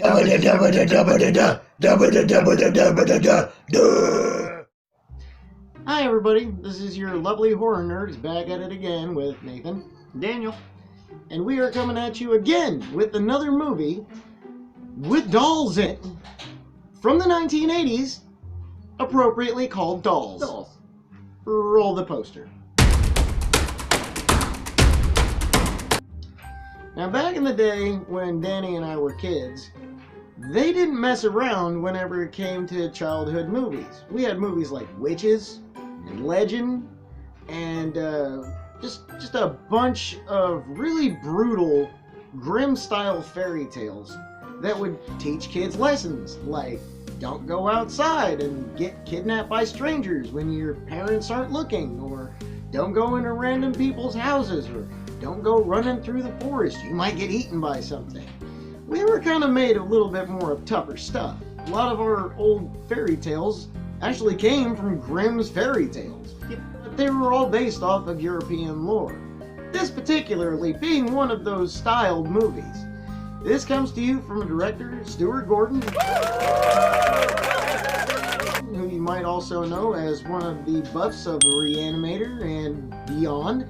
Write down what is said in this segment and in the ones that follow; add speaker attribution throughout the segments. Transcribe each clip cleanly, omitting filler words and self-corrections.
Speaker 1: Hi everybody, this is your lovely horror nerds back at it again with Nathan,
Speaker 2: Daniel,
Speaker 1: and we are coming at you again with another movie with dolls in it from the 1980s, appropriately called Dolls. Roll the poster. Now back in the day when Danny and I were kids, they didn't mess around whenever it came to childhood movies. We had movies like Witches and Legend and just a bunch of really brutal, grim-style fairy tales that would teach kids lessons like don't go outside and get kidnapped by strangers when your parents aren't looking, or don't go into random people's houses, or don't go running through the forest, you might get eaten by something. We were kind of made a little bit more of tougher stuff. A lot of our old fairy tales actually came from Grimm's fairy tales, but they were all based off of European lore. This particularly being one of those styled movies. This comes to you from a director, Stuart Gordon, who you might also know as one of the buffs of the Reanimator and beyond,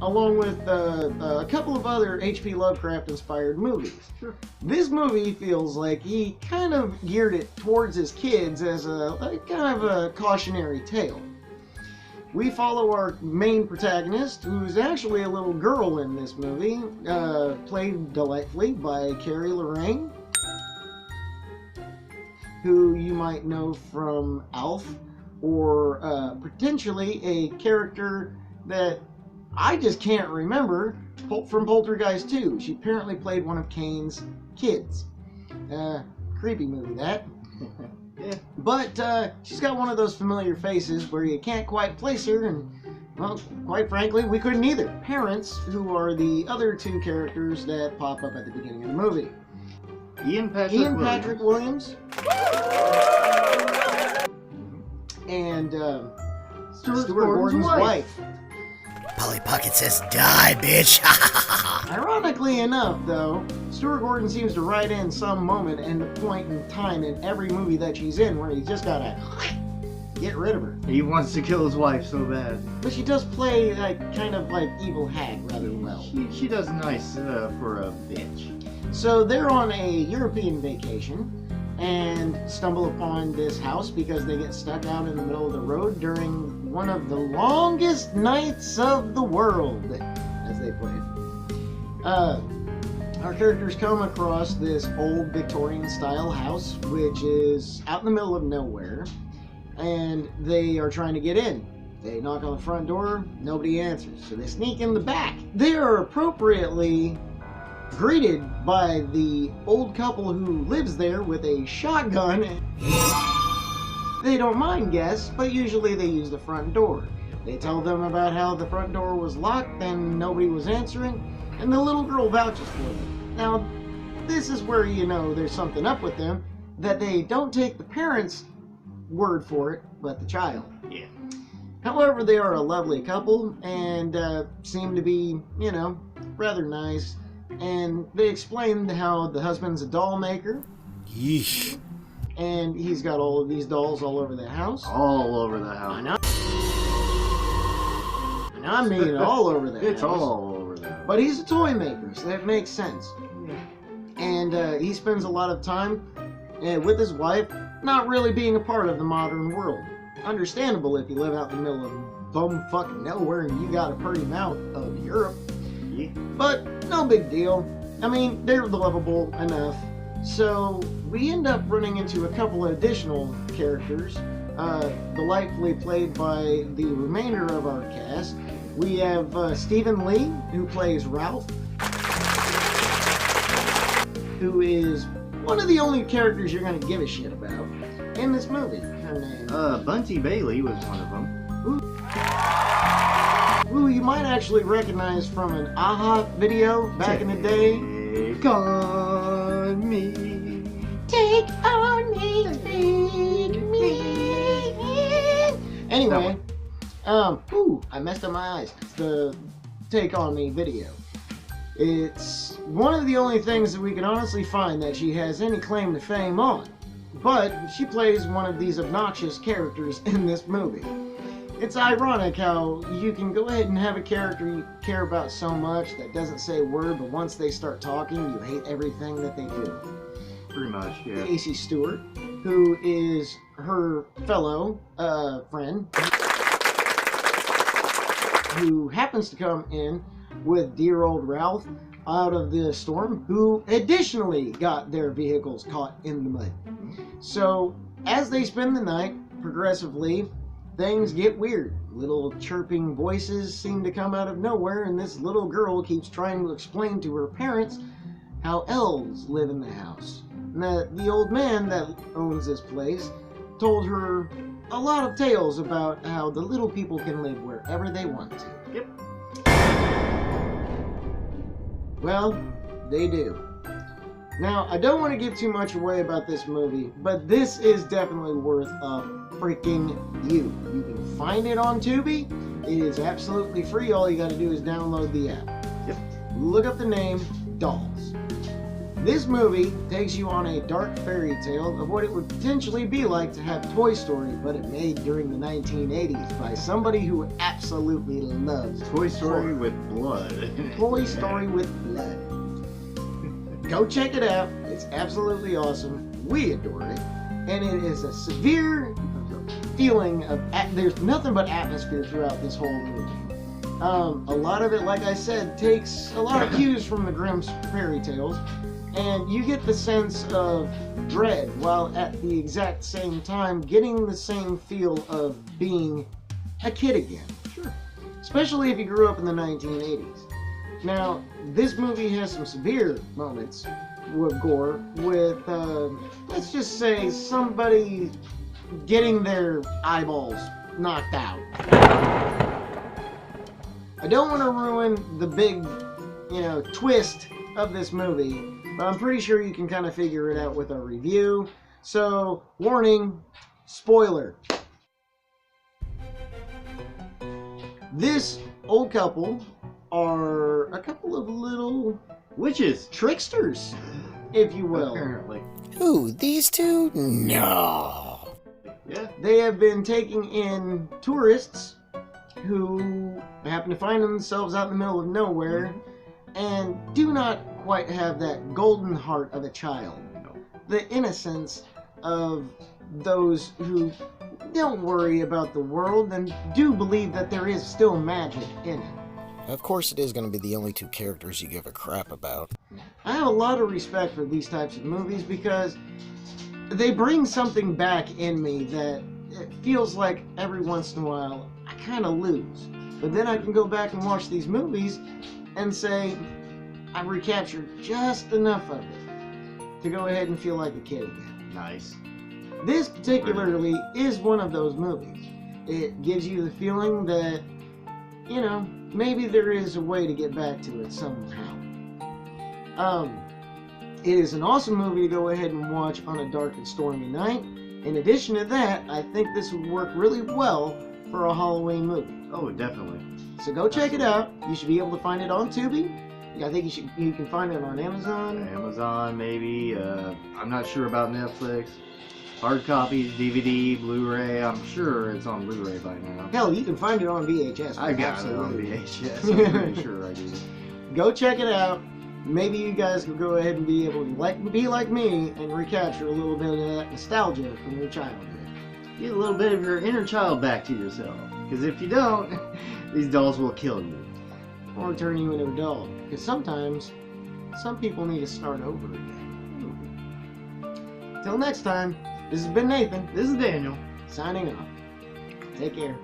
Speaker 1: along with a couple of other H.P. Lovecraft-inspired movies.
Speaker 2: Sure.
Speaker 1: This movie feels like he kind of geared it towards his kids as a kind of a cautionary tale. We follow our main protagonist, who's actually a little girl in this movie, played delightfully by Carrie Lorraine, who you might know from Alf, or potentially a character that I just can't remember from Poltergeist 2. She apparently played one of Kane's kids. Creepy movie, that.
Speaker 2: Yeah.
Speaker 1: But she's got one of those familiar faces where you can't quite place her, and, well, quite frankly, we couldn't either. Parents, who are the other two characters that pop up at the beginning of the movie.
Speaker 2: Ian Patrick Williams.
Speaker 1: And Stuart Gordon's wife.
Speaker 3: Polly Pocket says, die, bitch.
Speaker 1: Ironically enough, though, Stuart Gordon seems to write in some moment and point in time in every movie that she's in where he's just gotta get rid of her.
Speaker 2: He wants to kill his wife so bad.
Speaker 1: But she does play kind of like evil hag rather well.
Speaker 2: She does nice for a bitch.
Speaker 1: So they're on a European vacation and stumble upon this house because they get stuck out in the middle of the road during one of the longest nights of the world, as they put it. Our characters come across this old Victorian-style house, which is out in the middle of nowhere, and they are trying to get in. They knock on the front door, nobody answers, so they sneak in the back. They are appropriately greeted by the old couple who lives there with a shotgun. They don't mind guests, but usually they use the front door. They tell them about how the front door was locked and nobody was answering, and the little girl vouches for them. Now, this is where you know there's something up with them, that they don't take the parents' word for it, but the child.
Speaker 2: Yeah.
Speaker 1: However, they are a lovely couple and seem to be, you know, rather nice. And they explained how the husband's a doll maker.
Speaker 3: Yeesh.
Speaker 1: And he's got all of these dolls all over the house.
Speaker 2: All over the house.
Speaker 1: I know. And I mean all over the house.
Speaker 2: It's all over the house.
Speaker 1: But he's a toy maker, so that makes sense.
Speaker 2: Yeah.
Speaker 1: And he spends a lot of time with his wife, not really being a part of the modern world. Understandable if you live out in the middle of bumfuck nowhere and you got a pretty mouth of Europe.
Speaker 2: Yeah.
Speaker 1: But no big deal. I mean, they're lovable enough. So we end up running into a couple of additional characters, delightfully played by the remainder of our cast. We have Stephen Lee, who plays Ralph, who is one of the only characters you're going to give a shit about in this movie. Her name,
Speaker 2: Bunty Bailey was one of them.
Speaker 1: who you might actually recognize from an AHA video back in the day.
Speaker 2: Take on me.
Speaker 1: Take on me, take me in. Anyway, I messed up my eyes. The Take On Me video. It's one of the only things that we can honestly find that she has any claim to fame on. But she plays one of these obnoxious characters in this movie. It's ironic how you can go ahead and have a character you care about so much that doesn't say a word, but once they start talking, you hate everything that they do.
Speaker 2: Pretty much, yeah.
Speaker 1: Casey Stewart, who is her fellow friend, who happens to come in with dear old Ralph out of the storm, who additionally got their vehicles caught in the mud. So, as they spend the night, progressively, things get weird. Little chirping voices seem to come out of nowhere, and this little girl keeps trying to explain to her parents how elves live in the house. And the old man that owns this place told her a lot of tales about how the little people can live wherever they want to.
Speaker 2: Yep.
Speaker 1: Well, they do. Now, I don't want to give too much away about this movie, but this is definitely worth a freaking view. You can find it on Tubi. It is absolutely free. All you got to do is download the app.
Speaker 2: Yep.
Speaker 1: Look up the name, Dolls. This movie takes you on a dark fairy tale of what it would potentially be like to have Toy Story, but it made during the 1980s by somebody who absolutely loves
Speaker 2: Toy Story
Speaker 1: horror.
Speaker 2: with blood.
Speaker 1: Toy Story with blood. Go check it out. It's absolutely awesome. We adore it. And it is a severe feeling of... There's nothing but atmosphere throughout this whole movie. A lot of it, like I said, takes a lot of cues from the Grimm's fairy tales. And you get the sense of dread, while at the exact same time getting the same feel of being a kid again.
Speaker 2: Sure.
Speaker 1: Especially if you grew up in the 1980s. Now, this movie has some severe moments with gore, with, let's just say, somebody getting their eyeballs knocked out. I don't want to ruin the big, twist of this movie, but I'm pretty sure you can kind of figure it out with a review. So, warning, spoiler. This old couple are a couple of little
Speaker 2: Witches.
Speaker 1: tricksters, if you will.
Speaker 2: Apparently.
Speaker 3: Who, these two? No.
Speaker 2: Yeah.
Speaker 1: They have been taking in tourists who happen to find themselves out in the middle of nowhere and do not quite have that golden heart of a child.
Speaker 2: No.
Speaker 1: The innocence of those who don't worry about the world and do believe that there is still magic in it.
Speaker 3: Of course, it is going to be the only two characters you give a crap about.
Speaker 1: I have a lot of respect for these types of movies because they bring something back in me that it feels like every once in a while I kind of lose. But then I can go back and watch these movies and say I recaptured just enough of it to go ahead and feel like a kid again.
Speaker 2: Nice.
Speaker 1: This particularly is one of those movies. It gives you the feeling that, maybe there is a way to get back to it somehow. It is an awesome movie to go ahead and watch on a dark and stormy night. In addition to that, I think this would work really well for a Halloween movie.
Speaker 2: Oh, definitely.
Speaker 1: So go check it out. You should be able to find it on Tubi. I think you can find it on Amazon.
Speaker 2: Amazon, maybe. I'm not sure about Netflix. Hard copies, DVD, Blu-ray. I'm sure it's on Blu-ray by now.
Speaker 1: Hell, you can find it on VHS.
Speaker 2: I got
Speaker 1: Absolutely.
Speaker 2: it on VHS. I'm pretty sure I do.
Speaker 1: Go check it out. Maybe you guys can go ahead and be able to be like me and recapture a little bit of that nostalgia from your childhood.
Speaker 2: Get a little bit of your inner child back to yourself. Because if you don't, these dolls will kill you.
Speaker 1: Or turn you into a doll. Because sometimes, some people need to start over again. Till next time, this has been Nathan,
Speaker 2: This is Daniel.
Speaker 1: signing off. Take care.